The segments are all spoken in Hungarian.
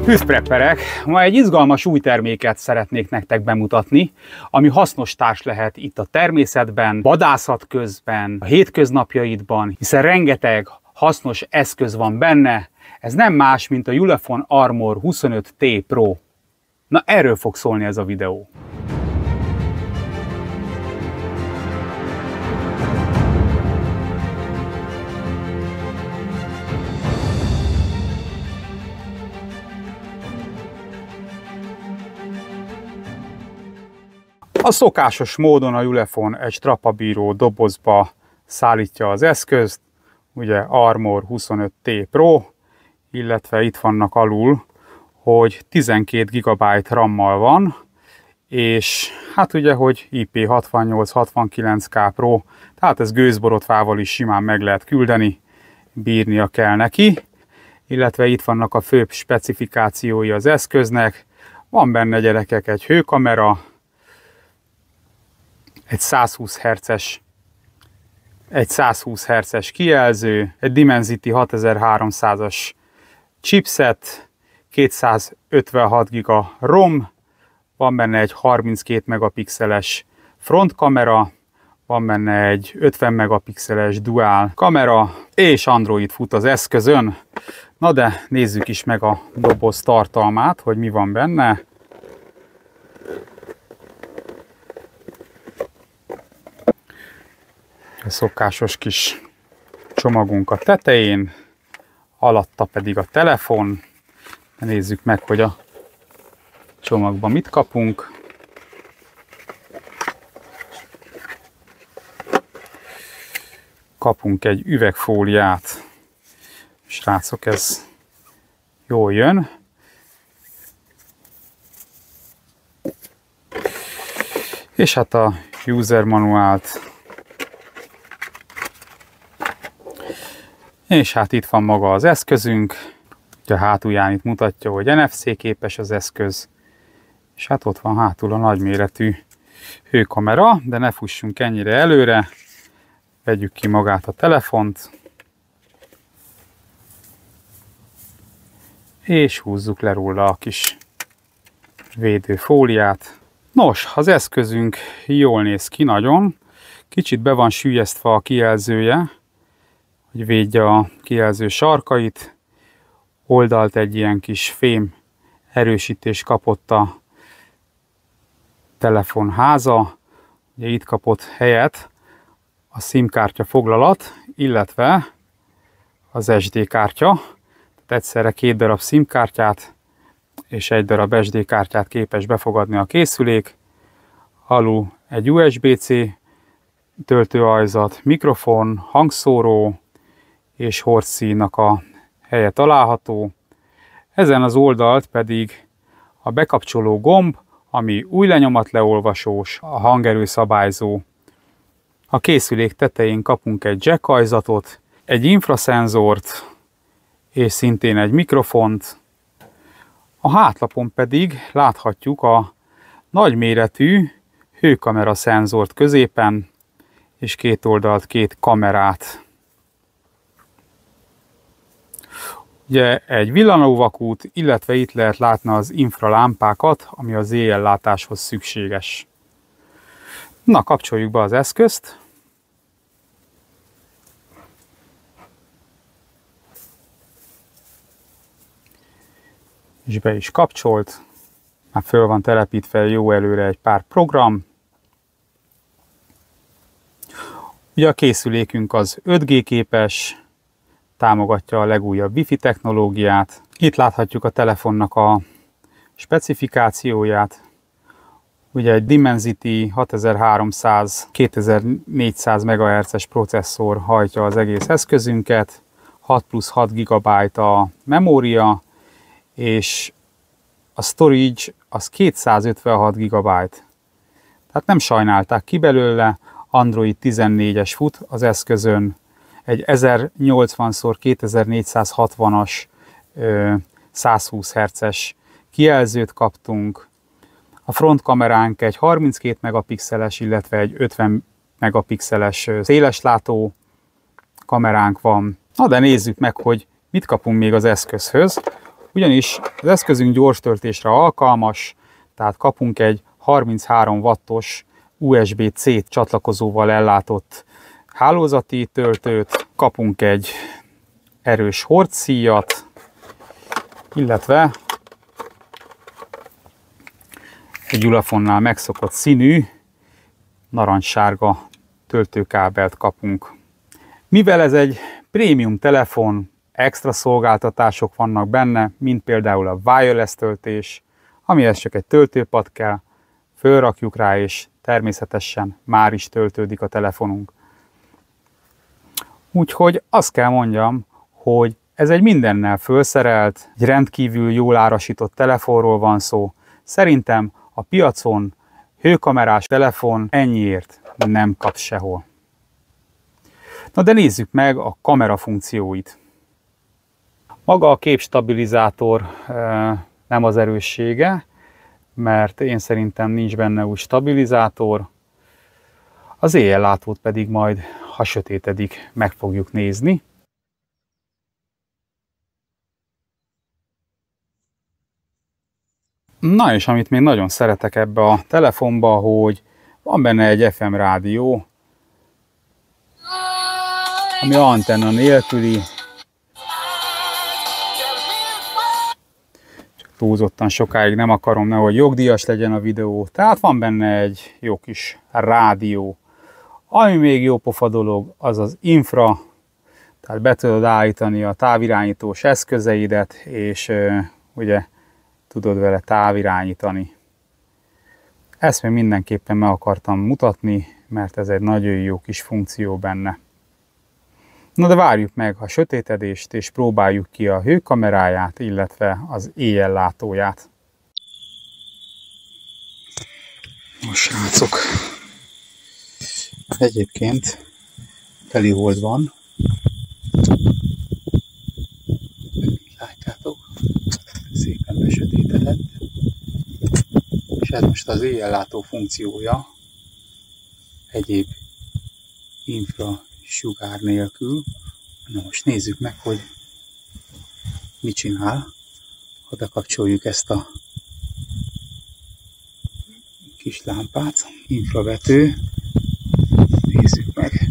Tűzprepperek! Ma egy izgalmas új terméket szeretnék nektek bemutatni, ami hasznos társ lehet itt a természetben, vadászat közben, a hétköznapjaidban, hiszen rengeteg hasznos eszköz van benne. Ez nem más, mint a Ulefone Armor 25T Pro. Na, erről fog szólni ez a videó. A szokásos módon a Ulefone egy strapabíró dobozba szállítja az eszközt, ugye Armor 25T Pro, illetve itt vannak alul, hogy 12 GB RAM-mal van, és hát ugye, hogy IP68-69K Pro, tehát ez gőzborotvával is simán meg lehet küldeni, bírnia kell neki, illetve itt vannak a főbb specifikációi az eszköznek. Van benne, gyerekek, egy hőkamera, egy 120 Hz-es kijelző, egy Dimensity 6300-as chipset, 256 GB ROM, van benne egy 32 megapixeles frontkamera, van benne egy 50 megapixeles dual kamera, és Android fut az eszközön. Na de nézzük is meg a doboz tartalmát, hogy mi van benne. A szokásos kis csomagunk a tetején, alatta pedig a telefon. Nézzük meg, hogy a csomagban mit kapunk. Kapunk egy üvegfóliát. Srácok, ez jól jön. És hát a user manuált. És hát itt van maga az eszközünk. A hátulján itt mutatja, hogy NFC képes az eszköz. És hát ott van hátul a nagyméretű hőkamera, de ne fussunk ennyire előre. Vegyük ki magát a telefont. És húzzuk le róla a kis védőfóliát. Nos, az eszközünk jól néz ki nagyon. Kicsit be van süllyesztve a kijelzője, hogy védje a kijelző sarkait. Oldalt egy ilyen kis fém erősítés kapott a telefon háza. Ugye itt kapott helyet a SIM kártya foglalat, illetve az SD kártya. Tehát egyszerre 2 darab SIM kártyát és 1 darab SD kártyát képes befogadni a készülék. Alul egy USB-C töltőajzat, mikrofon, hangszóró és hordszíjnak a helye található. Ezen az oldalt pedig a bekapcsoló gomb, ami új lenyomatleolvasós, a hangerőszabályzó. A készülék tetején kapunk egy jack ajzatot, egy infraszenzort és szintén egy mikrofont. A hátlapon pedig láthatjuk a nagyméretű hőkamera szenzort középen, és két oldalt 2 kamerát. Ugye egy villanóvakút, illetve itt lehet látni az infralámpákat, ami az éjjellátáshoz szükséges. Na, kapcsoljuk be az eszközt. És be is kapcsolt. Már föl van telepítve jó előre egy pár program. Ugye a készülékünk az 5G képes, támogatja a legújabb Wi-Fi technológiát. Itt láthatjuk a telefonnak a specifikációját. Ugye egy Dimensity 6300-2400 MHz-es processzor hajtja az egész eszközünket, 6 plusz 6 GB a memória, és a storage az 256 GB. Tehát nem sajnálták ki belőle, Android 14-es fut az eszközön, egy 1080x2460-as 120 Hz-es kijelzőt kaptunk. A frontkameránk egy 32 megapixeles, illetve egy 50 megapixeles széleslátó kameránk van. Na de nézzük meg, hogy mit kapunk még az eszközhöz. Ugyanis az eszközünk gyors töltésre alkalmas, tehát kapunk egy 33 wattos USB-C csatlakozóval ellátott hálózati töltőt, kapunk egy erős hordszíjat, illetve egy Ulafonnál megszokott színű, narancssárga töltőkábelt kapunk. Mivel ez egy prémium telefon, extra szolgáltatások vannak benne, mint például a wireless töltés, amihez csak egy töltőpad kell, fölrakjuk rá, és természetesen már is töltődik a telefonunk. Úgyhogy azt kell mondjam, hogy ez egy mindennel fölszerelt, egy rendkívül jól árasított telefonról van szó. Szerintem a piacon hőkamerás telefon ennyiért nem kap sehol. Na de nézzük meg a kamera funkcióit. Maga a képstabilizátor nem az erőssége, mert én szerintem nincs benne úgy stabilizátor. Az éjjellátót pedig majd, ha sötétedik, meg fogjuk nézni. Na és amit még nagyon szeretek ebbe a telefonba, hogy van benne egy FM rádió, ami antenna nélküli. Csak túlzottan sokáig nem akarom, nehogy jogdíjas legyen a videó. Tehát van benne egy jó kis rádió. Ami még jó pofa dolog, az az infra, tehát be tudod állítani a távirányítós eszközeidet, és ugye tudod vele távirányítani. Ezt még mindenképpen meg akartam mutatni, mert ez egy nagyon jó kis funkció benne. Na de várjuk meg a sötétedést, és próbáljuk ki a hőkameráját, illetve az éjjellátóját. Most srácok, egyébként teli hold van. Látjátok? Szépen besötétedett. És ez most az éjjellátó funkciója, egyéb infrasugár nélkül. Na most nézzük meg, hogy mit csinál, ha bekapcsoljuk ezt a kis lámpát. Infravető. Nézzük meg.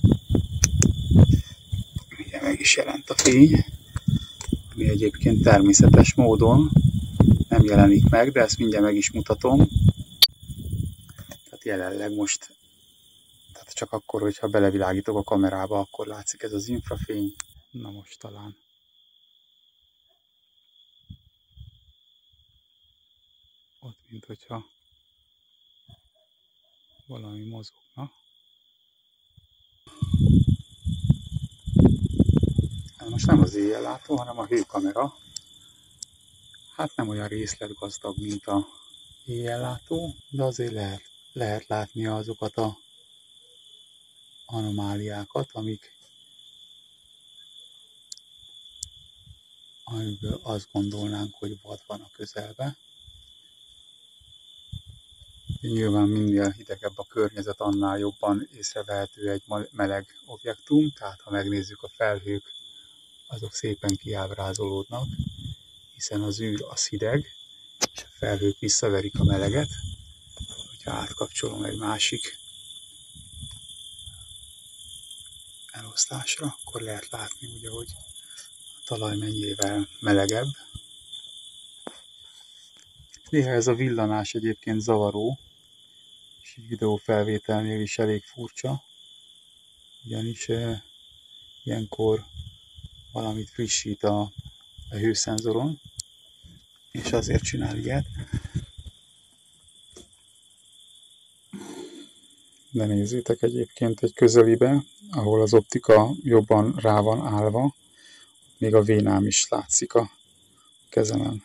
Ugye meg is jelent a fény, ami egyébként természetes módon nem jelenik meg, de ezt mindjárt meg is mutatom. Tehát jelenleg most, tehát csak akkor, hogyha belevilágítok a kamerába, akkor látszik ez az infrafény. Na most talán. Ott, mint hogyha valami mozogna. Most nem az éjjellátó, hanem a hőkamera. Hát nem olyan részletgazdag, mint a éjjellátó, de azért lehet látni azokat a anomáliákat, amiből azt gondolnánk, hogy vad van a közelben. Nyilván minél hidegebb a környezet, annál jobban észrevehető egy meleg objektum, tehát ha megnézzük a felhők, azok szépen kiábrázolódnak, hiszen az űr az hideg, és a felhők visszaverik a meleget. Hogyha átkapcsolom egy másik elosztásra, akkor lehet látni, ugye, hogy a talaj mennyivel melegebb. Néha ez a villanás egyébként zavaró, és így videófelvételnél is elég furcsa, ugyanis ilyenkor valamit frissít a hőszenzoron, és azért csinál ilyet. De nézzétek egyébként egy közelibe, ahol az optika jobban rá van állva, még a vénám is látszik a kezemen.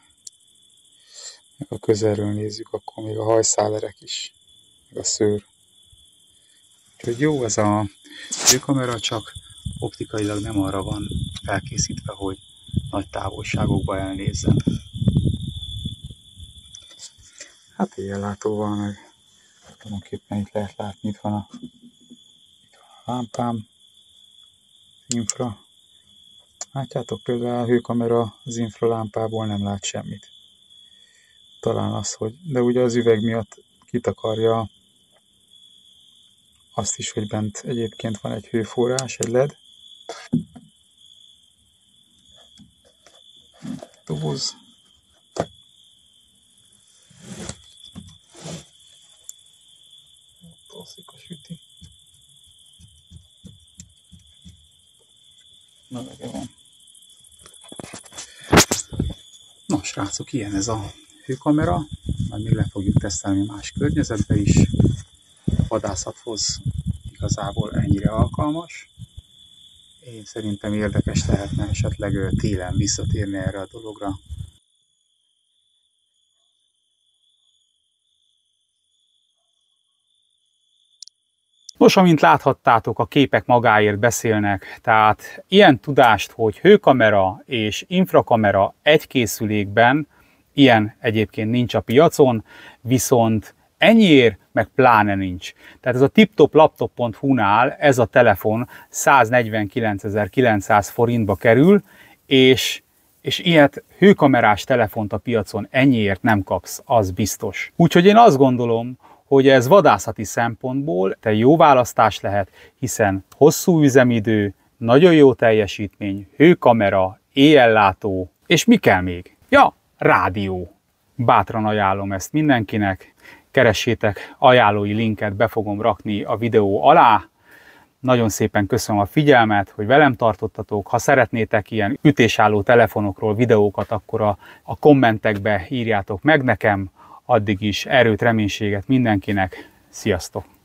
Meg a közelről nézzük, akkor még a hajszálerek is, meg a szőr. Úgyhogy jó ez a hőkamera, csak optikailag nem arra van felkészítve, hogy nagy távolságokba elnézzen. Hát éjjellátóval meg tulajdonképpen itt lehet látni, itt van a lámpám, infra, Látjátok, például a hőkamera az infralámpából nem lát semmit. Talán az, hogy... De ugye az üveg miatt kitakarja azt is, hogy bent egyébként van egy hőforrás, egy LED. Doboz. Toszik a süti. Melege van. Na srácok, ilyen ez a hőkamera. Majd még le fogjuk tesztelni más környezetbe is. A vadászathoz igazából ennyire alkalmas. Én szerintem érdekes lehetne esetleg télen visszatérni erre a dologra. Nos, amint láthattátok, a képek magáért beszélnek, tehát ilyen tudást, hogy hőkamera és infrakamera egy készülékben, ilyen egyébként nincs a piacon, viszont ennyiért meg pláne nincs. Tehát ez a tiptoplaptop.hu-nál ez a telefon 149.900 forintba kerül, és ilyet hőkamerás telefont a piacon ennyiért nem kapsz, az biztos. Úgyhogy én azt gondolom, hogy ez vadászati szempontból egy jó választás lehet, hiszen hosszú üzemidő, nagyon jó teljesítmény, hőkamera, éjjellátó, és mi kell még? Ja, rádió. Bátran ajánlom ezt mindenkinek, keressétek, ajánlói linket be fogom rakni a videó alá. Nagyon szépen köszönöm a figyelmet, hogy velem tartottatok. Ha szeretnétek ilyen ütésálló telefonokról videókat, akkor a kommentekbe írjátok meg nekem. Addig is erőt, reménységet mindenkinek. Sziasztok!